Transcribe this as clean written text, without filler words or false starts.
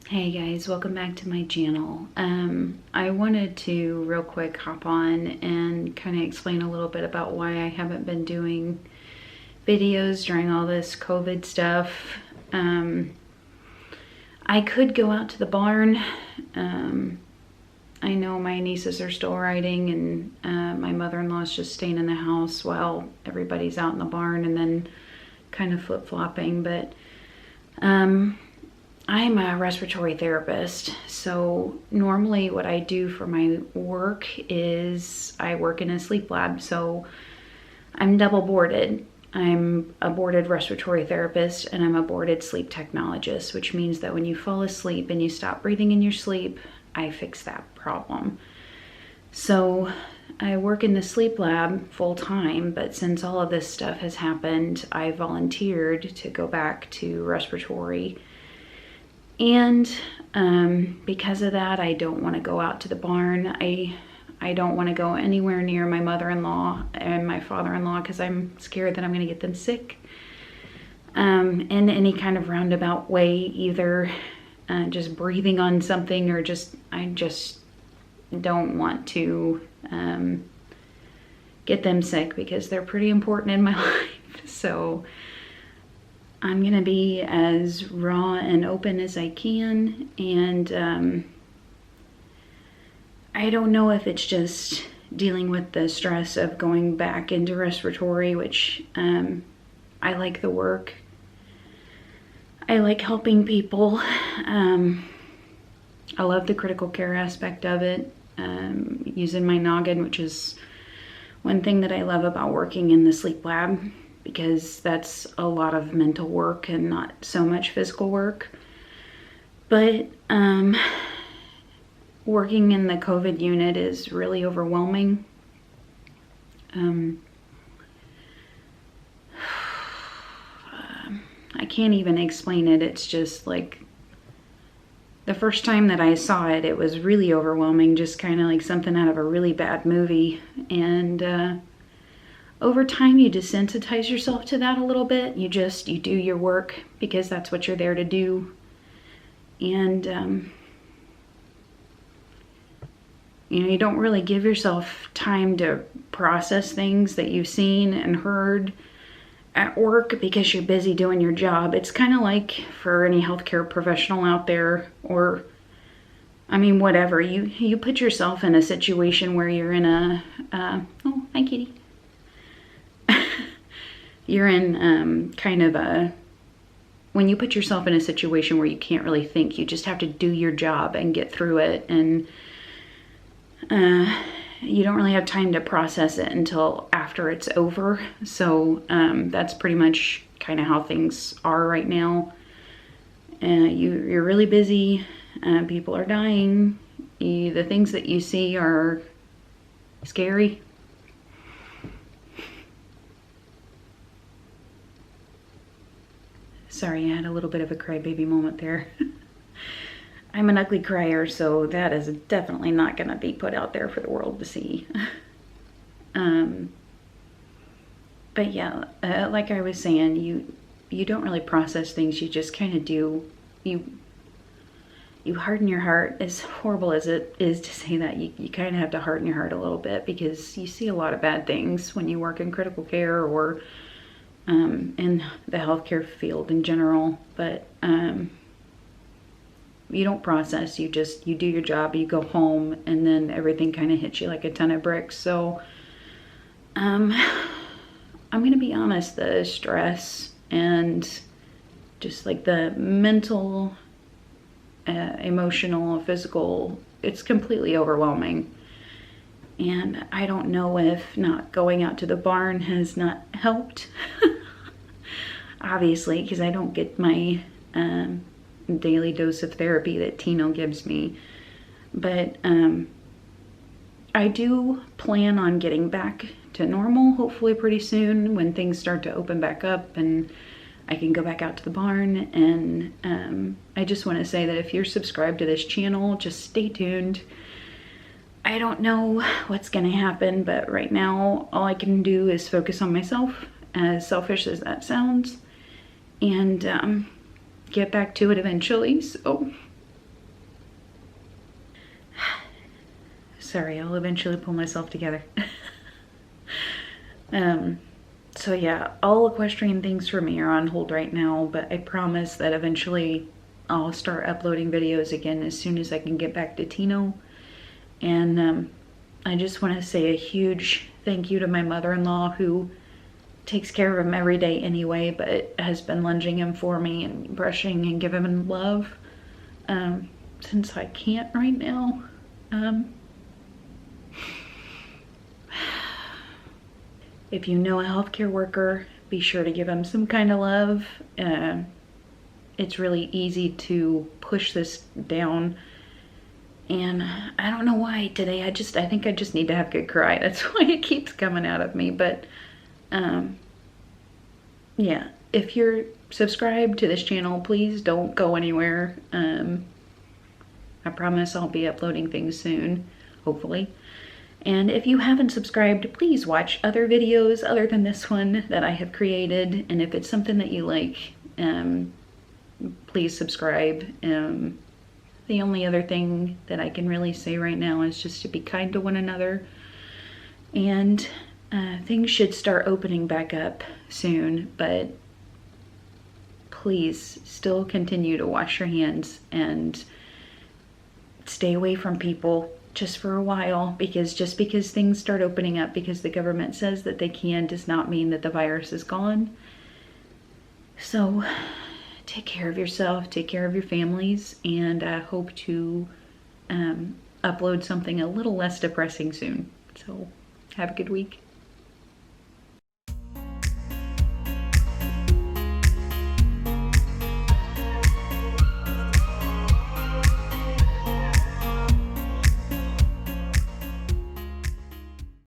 Hey guys, welcome back to my channel. I wanted to real quick hop on and kind of explain a little bit about why I haven't been doing videos during all this COVID stuff. I could go out to the barn. I know my nieces are still riding, and my mother-in-law is just staying in the house while everybody's out in the barn, and then kind of flip-flopping. But I'm a respiratory therapist, so normally what I do for my work is I work in a sleep lab, so I'm double boarded. I'm a boarded respiratory therapist and I'm a boarded sleep technologist, which means that when you fall asleep and you stop breathing in your sleep, I fix that problem. So I work in the sleep lab full time, but since all of this stuff has happened, I volunteered to go back to respiratory. And because of that, I don't want to go out to the barn. I don't want to go anywhere near my mother-in-law and my father-in-law because I'm scared that I'm going to get them sick in any kind of roundabout way, either just breathing on something or I just don't want to get them sick because they're pretty important in my life. So I'm gonna be as raw and open as I can, and I don't know if it's just dealing with the stress of going back into respiratory, which I like the work. I like helping people. I love the critical care aspect of it, using my noggin, which is one thing that I love about working in the sleep lab, because that's a lot of mental work and not so much physical work. But working in the COVID unit is really overwhelming. I can't even explain it. It's just like the first time that I saw it, it was really overwhelming, just kind of like something out of a really bad movie. And over time, you desensitize yourself to that a little bit. You do your work because that's what you're there to do. And, you don't really give yourself time to process things that you've seen and heard at work because you're busy doing your job. It's kind of like for any healthcare professional out there, or, I mean, whatever. You put yourself in a situation where you're in a, oh, hi, kitty. You're in kind of when you put yourself in a situation where you can't really think, you just have to do your job and get through it, and you don't really have time to process it until after it's over. So that's pretty much kind of how things are right now. You're really busy, people are dying, the things that you see are scary. Sorry, I had a little bit of a crybaby moment there. I'm an ugly crier, so that is definitely not going to be put out there for the world to see. But yeah, like I was saying, you don't really process things. You just kind of do. You harden your heart. As horrible as it is to say that, you kind of have to harden your heart a little bit, because you see a lot of bad things when you work in critical care or in the healthcare field in general. But you don't process, you do your job, you go home, and then everything kind of hits you like a ton of bricks. So I'm gonna be honest, the stress and just like the mental, emotional, physical, it's completely overwhelming. And I don't know if not going out to the barn has not helped. Obviously, because I don't get my daily dose of therapy that Tino gives me. But I do plan on getting back to normal, hopefully pretty soon, when things start to open back up and I can go back out to the barn. And I just want to say that if you're subscribed to this channel, just stay tuned. I don't know what's gonna happen, but right now all I can do is focus on myself, as selfish as that sounds, and get back to it eventually. So Sorry, I'll eventually pull myself together. So yeah, all equestrian things for me are on hold right now, but I promise that eventually I'll start uploading videos again as soon as I can get back to Tino. And I just want to say a huge thank you to my mother-in-law, who takes care of him every day anyway, but has been lunging him for me and brushing and giving him love, since I can't right now. If you know a healthcare worker, be sure to give them some kind of love. It's really easy to push this down. And I don't know why today, I think I just need to have a good cry. That's why it keeps coming out of me. But yeah, if you're subscribed to this channel, please don't go anywhere. I promise I'll be uploading things soon, hopefully. And if you haven't subscribed, please watch other videos other than this one that I have created. And if it's something that you like, please subscribe. The only other thing that I can really say right now is just to be kind to one another. And things should start opening back up soon, but please still continue to wash your hands and stay away from people just for a while, because just because things start opening up because the government says that they can does not mean that the virus is gone. So take care of yourself, take care of your families, and I hope to upload something a little less depressing soon. So have a good week.